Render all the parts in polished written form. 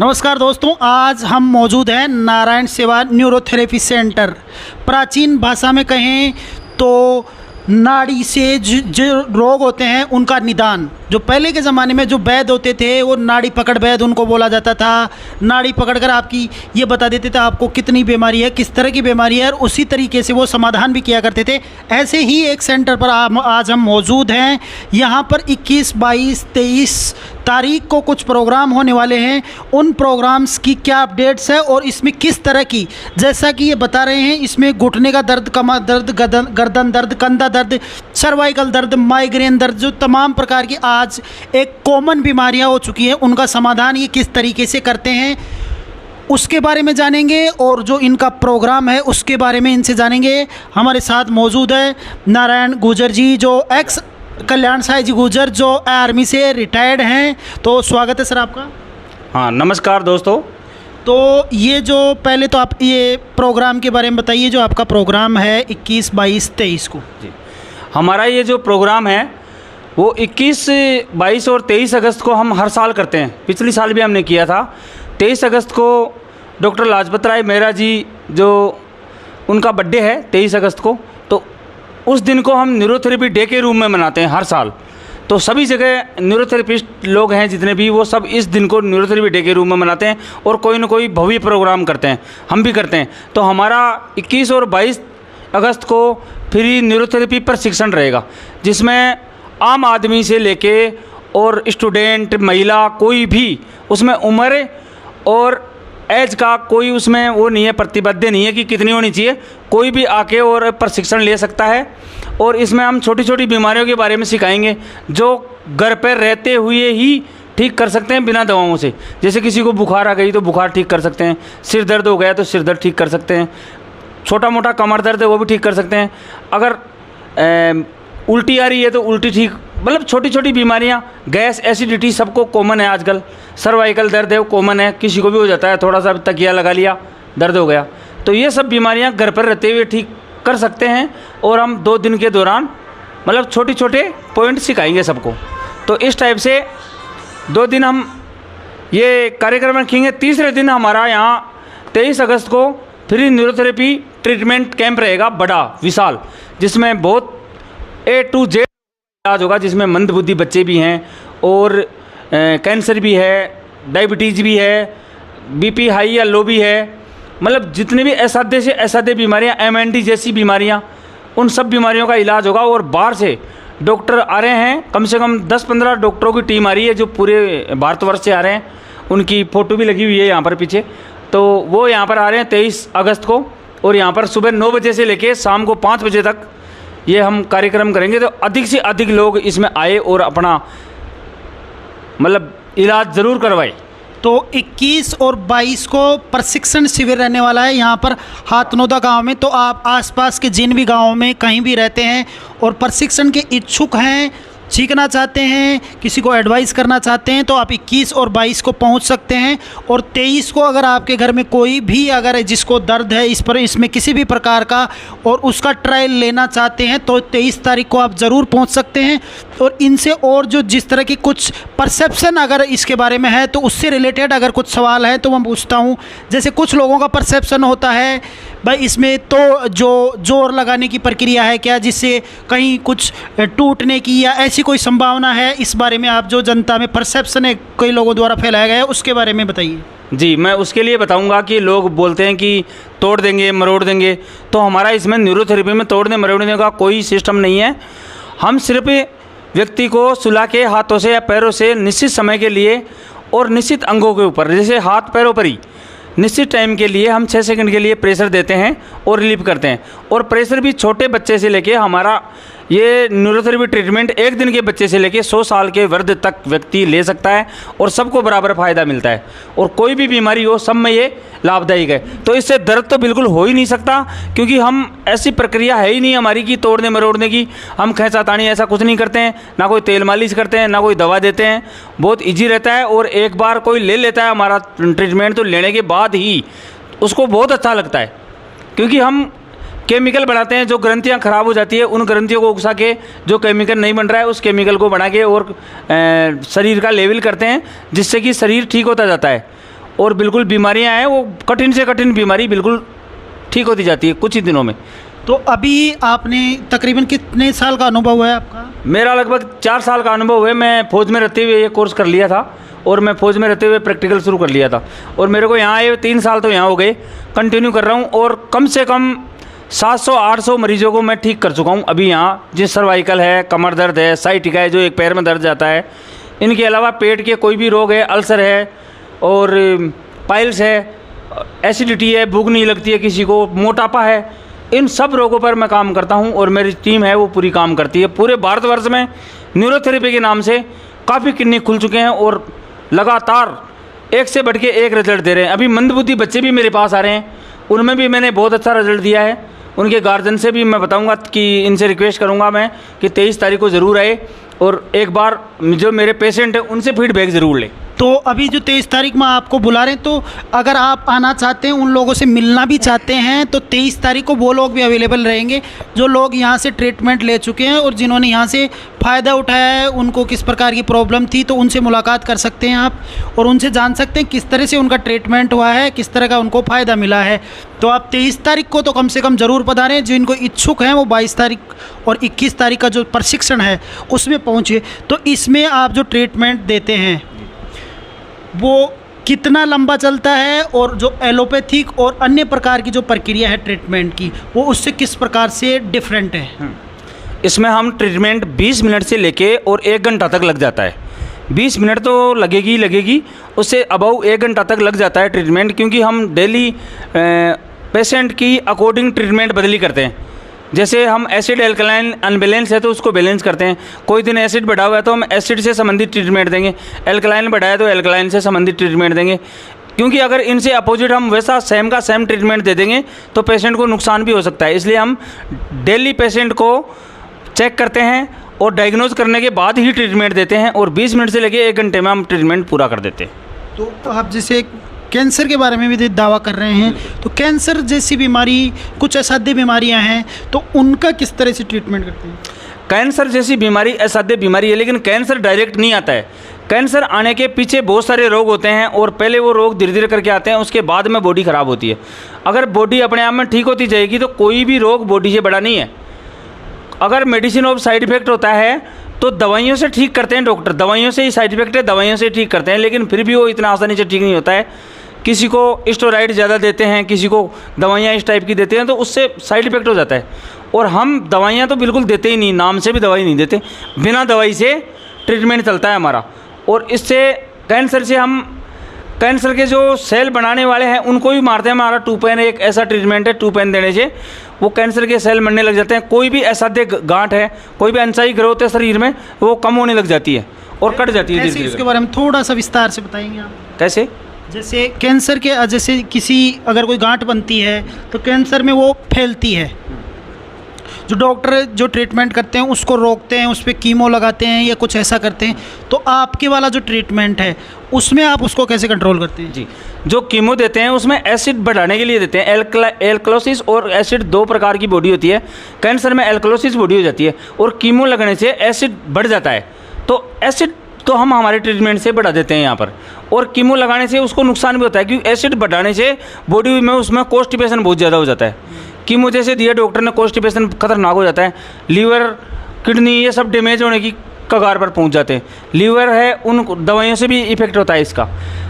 नमस्कार दोस्तों, आज हम मौजूद हैं नारायण सेवा न्यूरोथेरेपी सेंटर। प्राचीन भाषा में कहें तो नाड़ी से जो रोग होते हैं उनका निदान। जो पहले के ज़माने में जो वैद्य होते थे वो नाड़ी पकड़ वैद्य उनको बोला जाता था। नाड़ी पकड़कर आपकी ये बता देते थे आपको कितनी बीमारी है, किस तरह की बीमारी है, और उसी तरीके से वो समाधान भी किया करते थे। ऐसे ही एक सेंटर पर आज हम मौजूद हैं। यहाँ पर 21, 22, 23 तारीख को कुछ प्रोग्राम होने वाले हैं। उन प्रोग्राम्स की क्या अपडेट्स है और इसमें किस तरह की, जैसा कि ये बता रहे हैं, इसमें घुटने का दर्द, कमर दर्द, गर्दन दर्द, कंधा दर्द, सर्वाइकल दर्द, माइग्रेन दर्द, जो तमाम प्रकार की आज एक कॉमन बीमारियां हो चुकी हैं, उनका समाधान ये किस तरीके से करते हैं उसके बारे में जानेंगे, और जो इनका प्रोग्राम है उसके बारे में इनसे जानेंगे। हमारे साथ मौजूद है नारायण गुर्जर जी, जो एक्स कल्याण साई जी गुर्जर, जो आर्मी से रिटायर्ड हैं। तो स्वागत है सर आपका। हाँ, नमस्कार दोस्तों। तो ये जो पहले तो आप ये प्रोग्राम के बारे में बताइए, जो आपका प्रोग्राम है 21, 22, 23 को। जी, हमारा ये जो प्रोग्राम है वो 21, 22 और 23 अगस्त को हम हर साल करते हैं। पिछली साल भी हमने किया था। 23 अगस्त को डॉक्टर लाजपत राय मेहरा जी, जो उनका बर्थडे है 23 अगस्त को, तो उस दिन को हम न्यूरोथेरेपी डे के रूप में मनाते हैं हर साल। तो सभी जगह न्यूरोथेरेपिस्ट लोग हैं जितने भी, वो सब इस दिन को न्यूरोथेरेपी डे के रूप में मनाते हैं और कोई ना कोई भव्य प्रोग्राम करते हैं। हम भी करते हैं। तो हमारा 21 और 22 अगस्त को फ्री न्यूरोथेरेपी प्रशिक्षण रहेगा, जिसमें आम आदमी से लेके और स्टूडेंट, महिला, कोई भी उसमें उम्र और एज का कोई उसमें वो नहीं है, प्रतिबद्ध नहीं है कि कितनी होनी चाहिए। कोई भी आके और प्रशिक्षण ले सकता है। और इसमें हम छोटी छोटी बीमारियों के बारे में सिखाएंगे जो घर पर रहते हुए ही ठीक कर सकते हैं बिना दवाओं से। जैसे किसी को बुखार आ गई तो बुखार ठीक कर सकते हैं, सिर दर्द हो गया तो सिर दर्द ठीक कर सकते हैं, छोटा मोटा कमर दर्द है वो भी ठीक कर सकते हैं, अगर उल्टी आ रही है तो उल्टी ठीक, मतलब छोटी छोटी बीमारियां, गैस, एसिडिटी सबको कॉमन है आजकल। सर्वाइकल दर्द है वो कॉमन है, किसी को भी हो जाता है, थोड़ा सा तकिया लगा लिया दर्द हो गया। तो ये सब बीमारियां घर पर रहते हुए ठीक कर सकते हैं। और हम 2 दिन के दौरान मतलब छोटे छोटे पॉइंट सिखाएंगे सबको। तो इस टाइप से 2 दिन हम ये कार्यक्रम रखेंगे। तीसरे दिन हमारा यहाँ 23 अगस्त को फ्री न्यूरोथेरेपी ट्रीटमेंट कैंप रहेगा, बड़ा विशाल, जिसमें बहुत A to Z इलाज होगा, जिसमें मंदबुद्धि बच्चे भी हैं और कैंसर भी है, डायबिटीज़ भी है, बीपी हाई या लो भी है, मतलब जितने भी असाध्य से असाध्य बीमारियां, MND जैसी बीमारियां, उन सब बीमारियों का इलाज होगा। और बाहर से डॉक्टर आ रहे हैं, कम से कम 10-15 डॉक्टरों की टीम आ रही है जो पूरे भारतवर्ष से आ रहे हैं। उनकी फ़ोटो भी लगी हुई है यहाँ पर पीछे। तो वो यहाँ पर आ रहे हैं 23 अगस्त को, और यहाँ पर सुबह 9 बजे से लेकर शाम को 5 बजे तक ये हम कार्यक्रम करेंगे। तो अधिक से अधिक लोग इसमें आए और अपना मतलब इलाज ज़रूर करवाए। तो 21 और 22 को प्रशिक्षण शिविर रहने वाला है यहाँ पर हाथनोदा गांव में। तो आप आसपास के जिन भी गांवों में कहीं भी रहते हैं और प्रशिक्षण के इच्छुक हैं, सीखना चाहते हैं, किसी को एडवाइस करना चाहते हैं, तो आप 21 और 22 को पहुंच सकते हैं। और 23 को अगर आपके घर में कोई भी अगर जिसको दर्द है इसमें किसी भी प्रकार का और उसका ट्रायल लेना चाहते हैं, तो 23 तारीख को आप ज़रूर पहुंच सकते हैं। और इनसे और जो जिस तरह की कुछ परसेप्शन अगर इसके बारे में है तो उससे रिलेटेड अगर कुछ सवाल है तो मैं पूछता हूँ। जैसे कुछ लोगों का परसेप्शन होता है भाई इसमें तो जो जोर लगाने की प्रक्रिया है क्या, जिससे कहीं कुछ टूटने की या ऐसी कोई संभावना है, इस बारे में आप जो जनता में परसेप्शन है कई लोगों द्वारा फैलाया गया है उसके बारे में बताइए। जी, मैं उसके लिए बताऊंगा कि लोग बोलते हैं कि तोड़ देंगे, मरोड़ देंगे। तो हमारा इसमें न्यूरोथेरेपी में तोड़ने मरोड़ने का कोई सिस्टम नहीं है। हम सिर्फ व्यक्ति को सुला के हाथों से या पैरों से निश्चित समय के लिए और निश्चित अंगों के ऊपर, जैसे हाथ पैरों पर ही निश्चित टाइम के लिए हम 6 सेकंड के लिए प्रेशर देते हैं और रिलीव करते हैं। और प्रेशर भी छोटे बच्चे से लेके हमारा ये न्यूरोथेरेपी ट्रीटमेंट 1 दिन के बच्चे से लेके 100 साल के वृद्ध तक व्यक्ति ले सकता है और सबको बराबर फ़ायदा मिलता है। और कोई भी बीमारी हो सब में ये लाभदायक है। तो इससे दर्द तो बिल्कुल हो ही नहीं सकता, क्योंकि हम ऐसी प्रक्रिया है ही नहीं हमारी कि तोड़ने मरोड़ने की। हम खींचातानी ऐसा कुछ नहीं करते हैं, ना कोई तेल मालिश करते हैं, ना कोई दवा देते हैं। बहुत ईजी रहता है। और एक बार कोई ले लेता है हमारा ट्रीटमेंट तो लेने के बाद ही उसको बहुत अच्छा लगता है, क्योंकि हम केमिकल बनाते हैं। जो ग्रंथियां खराब हो जाती है उन ग्रंथियों को उकसा के जो केमिकल नहीं बन रहा है उस केमिकल को बना के और शरीर का लेवल करते हैं, जिससे कि शरीर ठीक होता जाता है। और बिल्कुल बीमारियां हैं वो कठिन से कठिन बीमारी बिल्कुल ठीक होती जाती है कुछ ही दिनों में। तो अभी आपने तकरीबन कितने साल का अनुभव है आपका? मेरा लगभग 4 साल का अनुभव है। मैं फ़ौज में रहते हुए ये कोर्स कर लिया था और मैं फ़ौज में रहते हुए प्रैक्टिकल शुरू कर लिया था और मेरे को यहाँ आए 3 साल तो यहाँ हो गए, कंटिन्यू कर रहा हूँ और कम से कम 700-800 मरीजों को मैं ठीक कर चुका हूँ अभी यहाँ। जिस सर्वाइकल है, कमर दर्द है, साइटिका है जो एक पैर में दर्द जाता है, इनके अलावा पेट के कोई भी रोग है, अल्सर है और पाइल्स है, एसिडिटी है, भूख नहीं लगती है किसी को, मोटापा है, इन सब रोगों पर मैं काम करता हूं और मेरी टीम है वो पूरी काम करती है। पूरे भारतवर्ष में न्यूरोथेरेपी के नाम से काफ़ी क्लिनिक खुल चुके हैं और लगातार एक से बढ़ के एक रिजल्ट दे रहे हैं। अभी मंदबुद्धि बच्चे भी मेरे पास आ रहे हैं, उनमें भी मैंने बहुत अच्छा रिजल्ट दिया है। उनके गार्जियन से भी मैं बताऊंगा कि इनसे रिक्वेस्ट करूंगा मैं कि 23 तारीख को ज़रूर आए और एक बार जो मेरे पेशेंट हैं उनसे फीडबैक ज़रूर लें। तो अभी जो 23 तारीख में आपको बुला रहे हैं, तो अगर आप आना चाहते हैं, उन लोगों से मिलना भी चाहते हैं, तो 23 तारीख को वो लोग भी अवेलेबल रहेंगे जो लोग यहाँ से ट्रीटमेंट ले चुके हैं और जिन्होंने यहाँ से फ़ायदा उठाया है, उनको किस प्रकार की प्रॉब्लम थी, तो उनसे मुलाकात कर सकते हैं आप और उनसे जान सकते हैं किस तरह से उनका ट्रीटमेंट हुआ है, किस तरह का उनको फ़ायदा मिला है। तो आप 23 तारीख को तो कम से कम ज़रूर पधारें। जिनको इच्छुक हैं वो 22 तारीख और 21 तारीख का जो प्रशिक्षण है उसमें पहुँचे। तो इसमें आप जो ट्रीटमेंट देते हैं वो कितना लंबा चलता है और जो एलोपैथिक और अन्य प्रकार की जो प्रक्रिया है ट्रीटमेंट की वो उससे किस प्रकार से डिफरेंट है? इसमें हम ट्रीटमेंट 20 मिनट से लेके और 1 घंटा तक लग जाता है। 20 मिनट तो लगेगी, उससे अबाउ 1 घंटा तक लग जाता है ट्रीटमेंट, क्योंकि हम डेली पेशेंट की अकॉर्डिंग ट्रीटमेंट बदली करते हैं। जैसे हम एसिड एल्कलाइन अनबैलेंस है तो उसको बैलेंस करते हैं। कोई दिन एसिड बढ़ा हुआ है तो हम एसिड से संबंधित ट्रीटमेंट देंगे, एल्कलाइन बढ़ा है तो एल्कलाइन से संबंधित ट्रीटमेंट देंगे, क्योंकि अगर इनसे अपोजिट हम वैसा सेम का सेम ट्रीटमेंट दे देंगे तो पेशेंट को नुकसान भी हो सकता है। इसलिए हम डेली पेशेंट को चेक करते हैं और डायग्नोज करने के बाद ही ट्रीटमेंट देते हैं और 20 मिनट से लेकर 1 घंटे में हम ट्रीटमेंट पूरा कर देते हैं। तो आप जैसे कैंसर के बारे में भी दावा कर रहे हैं, तो कैंसर जैसी बीमारी, कुछ असाध्य बीमारियां हैं, तो उनका किस तरह से ट्रीटमेंट करते हैं? कैंसर जैसी बीमारी असाध्य बीमारी है, लेकिन कैंसर डायरेक्ट नहीं आता है। कैंसर आने के पीछे बहुत सारे रोग होते हैं और पहले वो रोग धीरे धीरे करके आते हैं, उसके बाद में बॉडी ख़राब होती है। अगर बॉडी अपने आप में ठीक होती जाएगी तो कोई भी रोग बॉडी से बड़ा नहीं है। अगर मेडिसिन ऑफ साइड इफेक्ट होता है तो दवाइयों से ठीक करते हैं डॉक्टर, दवाइयों से ही साइड इफेक्ट है, दवाइयों से ठीक करते हैं, लेकिन फिर भी वो इतना आसानी से ठीक नहीं होता है। किसी को स्टेरॉइड ज़्यादा देते हैं, किसी को दवाइयाँ इस टाइप की देते हैं, तो उससे साइड इफेक्ट हो जाता है। और हम दवाइयाँ तो बिल्कुल देते ही नहीं, नाम से भी दवाई नहीं देते, बिना दवाई से ट्रीटमेंट चलता है हमारा। और इससे कैंसर से हम कैंसर के जो सेल बनाने वाले हैं उनको भी मारते हैं। हमारा 2 पेन एक ऐसा ट्रीटमेंट है, 2 पेन देने से वो कैंसर के सेल मरने लग जाते हैं। कोई भी असाध्य गांठ है, कोई भी अनचाही ग्रोथ है शरीर में, वो कम होने लग जाती है और कट जाती है। कैसे, इसके बारे में थोड़ा सा विस्तार से बताएंगे आप? कैसे? जैसे कैंसर के, जैसे किसी अगर कोई गांठ बनती है तो कैंसर में वो फैलती है, जो डॉक्टर जो ट्रीटमेंट करते हैं उसको रोकते हैं, उस पर कीमो लगाते हैं या कुछ ऐसा करते हैं, तो आपके वाला जो ट्रीटमेंट है उसमें आप उसको कैसे कंट्रोल करते हैं? जी, जो कीमो देते हैं उसमें एसिड बढ़ाने के लिए देते हैं। एल्कलोसिस और एसिड 2 प्रकार की बॉडी होती है। कैंसर में एल्कलोसिस बॉडी हो जाती है और कीमो लगने से एसिड बढ़ जाता है, तो एसिड तो हम हमारे ट्रीटमेंट से बढ़ा देते हैं यहाँ पर। और कीमो लगाने से उसको नुकसान भी होता है, क्योंकि एसिड बढ़ाने से बॉडी में उसमें कॉन्स्टिपेशन बहुत ज़्यादा हो जाता है। कीमो जैसे दिया डॉक्टर ने, कॉन्स्टिपेशन खतरनाक हो जाता है, लीवर किडनी ये सब डैमेज होने की कगार पर पहुंच जाते हैं। लीवर है, उन दवाइयों से भी इफेक्ट होता है इसका।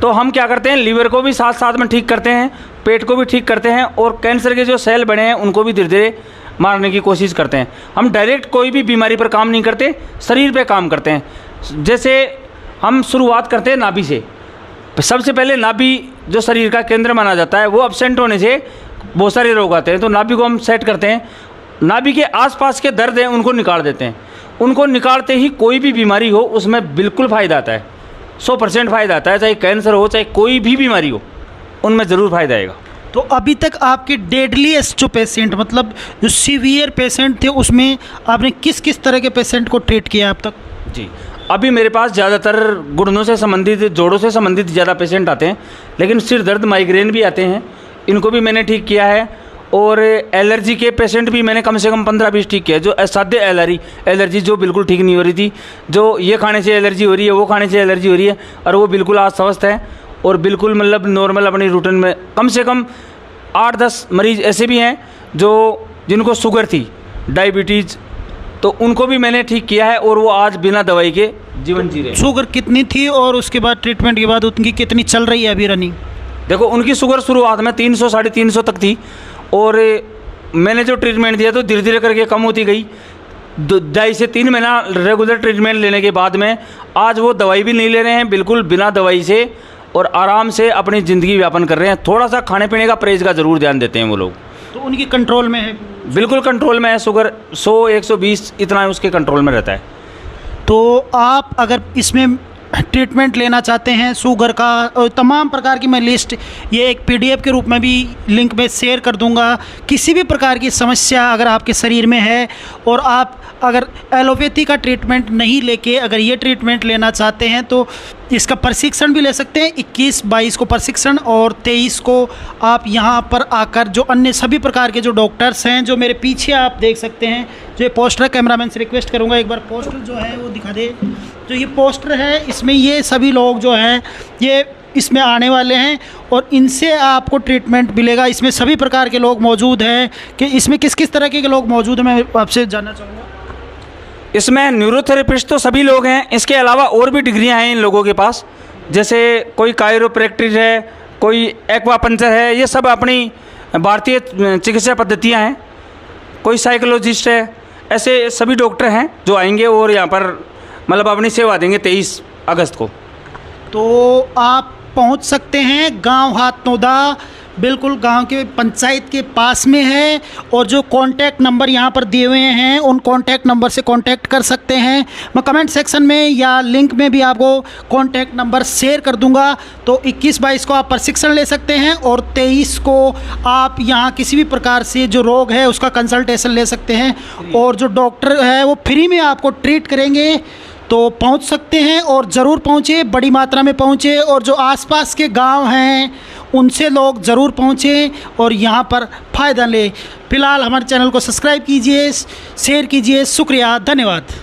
तो हम क्या करते हैं, लीवर को भी साथ साथ में ठीक करते हैं, पेट को भी ठीक करते हैं और कैंसर के जो सेल बने हैं उनको भी धीरे धीरे मारने की कोशिश करते हैं। हम डायरेक्ट कोई भी बीमारी पर काम नहीं करते, शरीर पर काम करते हैं। जैसे हम शुरुआत करते हैं नाभि से। सबसे पहले नाभि जो शरीर का केंद्र माना जाता है, वो अपसेंट होने से बहुत सारे रोग आते हैं, तो नाभि को हम सेट करते हैं। नाभि के आसपास के दर्द हैं उनको निकाल देते हैं। उनको निकालते ही कोई भी बीमारी हो उसमें बिल्कुल फ़ायदा आता है, 100% फ़ायदा आता है। चाहे कैंसर हो, चाहे कोई भी बीमारी हो, उनमें ज़रूर फ़ायदा आएगा। तो अभी तक आपके डेडलीस्ट जो पेशेंट, मतलब जो सीवियर पेशेंट थे, उसमें आपने किस किस तरह के पेशेंट को ट्रीट किया अब तक? जी, अभी मेरे पास ज़्यादातर घुटनों से संबंधित, जोड़ों से संबंधित ज़्यादा पेशेंट आते हैं, लेकिन सिर दर्द, माइग्रेन भी आते हैं, इनको भी मैंने ठीक किया है। और एलर्जी के पेशेंट भी मैंने कम से कम 15-20 ठीक किया है। जो असाध्य एलर्जी जो बिल्कुल ठीक नहीं हो रही थी, जो ये खाने से एलर्जी हो रही है, वो खाने से एलर्जी हो रही है, और वो बिल्कुल आज स्वस्थ है। और बिल्कुल मतलब नॉर्मल अपनी रूटीन में कम से कम 8-10 मरीज़ ऐसे भी हैं जो जिनको शुगर थी, डायबिटीज़, तो उनको भी मैंने ठीक किया है और वो आज बिना दवाई के जीवन जी रहे हैं। शुगर कितनी थी और उसके बाद ट्रीटमेंट के बाद उनकी कितनी चल रही है अभी रनिंग? देखो उनकी शुगर शुरुआत में 300 350 तक थी और मैंने जो ट्रीटमेंट दिया तो धीरे धीरे करके कम होती गई। 2.5 से 3 महीना रेगुलर ट्रीटमेंट लेने के बाद में आज वो दवाई भी नहीं ले रहे हैं, बिल्कुल बिना दवाई से, और आराम से अपनी ज़िंदगी व्यापन कर रहे हैं। थोड़ा सा खाने पीने का परहेज़ का ज़रूर ध्यान देते हैं वो लोग। तो उनकी कंट्रोल में है? बिल्कुल कंट्रोल में है, शुगर 100-120 इतना उसके कंट्रोल में रहता है। तो आप अगर इसमें ट्रीटमेंट लेना चाहते हैं शुगर का, और तमाम प्रकार की मैं लिस्ट ये एक PDF के रूप में भी लिंक में शेयर कर दूंगा। किसी भी प्रकार की समस्या अगर आपके शरीर में है और आप अगर एलोपैथी का ट्रीटमेंट नहीं लेके अगर ये ट्रीटमेंट लेना चाहते हैं तो इसका प्रशिक्षण भी ले सकते हैं। 21-22 को प्रशिक्षण और 23 को आप यहाँ पर आकर जो अन्य सभी प्रकार के जो डॉक्टर्स हैं, जो मेरे पीछे आप देख सकते हैं, जो ये पोस्टर, कैमरामैन से रिक्वेस्ट करूँगा एक बार पोस्टर जो है वो दिखा दे। जो ये पोस्टर है इसमें ये सभी लोग जो हैं ये इसमें आने वाले हैं और इनसे आपको ट्रीटमेंट मिलेगा। इसमें सभी प्रकार के लोग मौजूद हैं। कि इसमें किस किस तरह के लोग मौजूद हैं मैं आपसे जानना चाहूँगा। इसमें न्यूरोथेरेपिस्ट तो सभी लोग हैं, इसके अलावा और भी डिग्रियां हैं इन लोगों के पास, जैसे कोई कायरोप्रैक्टिस है, कोई एक्वापंचर है, ये सब अपनी भारतीय चिकित्सा पद्धतियां हैं। कोई साइकोलॉजिस्ट है, ऐसे सभी डॉक्टर हैं जो आएंगे और यहाँ पर मतलब अपनी सेवा देंगे 23 अगस्त को। तो आप पहुंच सकते हैं गांव हाथनोदा, बिल्कुल गांव के पंचायत के पास में है। और जो कॉन्टैक्ट नंबर यहाँ पर दिए हुए हैं उन कॉन्टैक्ट नंबर से कॉन्टैक्ट कर सकते हैं। मैं कमेंट सेक्शन में या लिंक में भी आपको कॉन्टैक्ट नंबर शेयर कर दूंगा। तो 21-22 को आप प्रशिक्षण ले सकते हैं और 23 को आप यहाँ किसी भी प्रकार से जो रोग है उसका कंसल्टेशन ले सकते हैं और जो डॉक्टर है वो फ्री में आपको ट्रीट करेंगे। तो पहुंच सकते हैं और ज़रूर पहुंचे, बड़ी मात्रा में पहुंचे, और जो आसपास के गांव हैं उनसे लोग ज़रूर पहुंचे और यहां पर फ़ायदा लें। फ़िलहाल हमारे चैनल को सब्सक्राइब कीजिए, शेयर कीजिए। शुक्रिया, धन्यवाद।